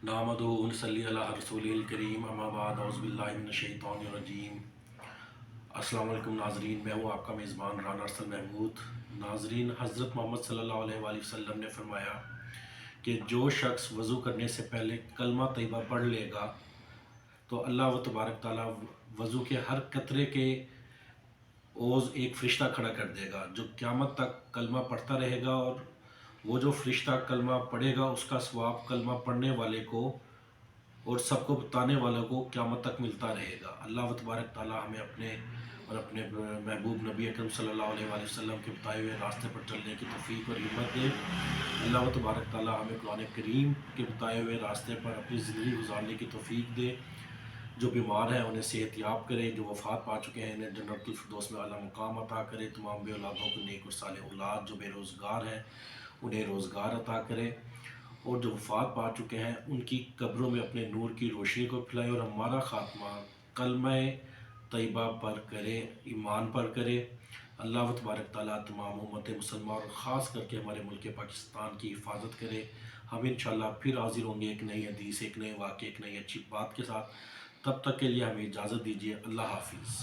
नामदो नसल्ली अला रसूलिल करीम अम्मा बाद औज़ु बिल्लाहि मिनश शैतानिर रजीम। अस्सलाम वालेकुम नाज़रीन, मैं हूँ आपका मेज़बान राना अरसल महमूद। नाज़रीन, हज़रत मोहम्मद सल्लल्लाहु अलैहि वसल्लम ने फरमाया कि जो शख्स वज़ू करने से पहले कलमा तैयबा पढ़ लेगा तो अल्लाह व तबारक ताला वज़ू के हर कतरे के ओज़ एक फ़रिश्ता खड़ा कर देगा जो क़यामत तक कलमा पढ़ता रहेगा, और वो जो फ़रिश्ता कलमा पढ़ेगा उसका सवाब कलमा पढ़ने वाले को और सबको बताने वालों को क़यामत तक मिलता रहेगा। अल्लाह व तबारक ताला हमें अपने और अपने महबूब नबी अकरम सल्लल्लाहु अलैहि वसल्लम के बताए हुए रास्ते पर चलने की तौफ़ीक़ और हिम्मत दे। अल्लाह व तबारक ताला हमें कुरान करीम के बताए हुए रास्ते पर अपनी ज़िंदगी गुजारने की तौफ़ीक़ दे। जो बीमार हैं उन्हें सेहतयाब करे, जो वफ़ात पा चुके हैं इन्हें जन्नतुल फ़िरदौस में आला मुक़ाम अता करे। तमाम बे औलादों को नेक और सालेह औलाद, जो बेरोज़गार हैं उन्हें रोज़गार अता करे, और जो वफ़ात पा चुके हैं उनकी कब्रों में अपने नूर की रोशनी को फैलाए, और हमारा ख़ात्मा कलमा तैयबा पर करे, ईमान पर करे। अल्लाह व तबारक ताला तमाम उम्मत मुसलमान और ख़ास करके हमारे मुल्क पाकिस्तान की हिफाजत करे। हम इंशाअल्लाह फिर हाज़िर होंगे एक नई हदीस, एक नए वाक़े, एक नई अच्छी बात के साथ। तब तक के लिए हमें इजाज़त दीजिए। अल्लाह हाफ़िज़।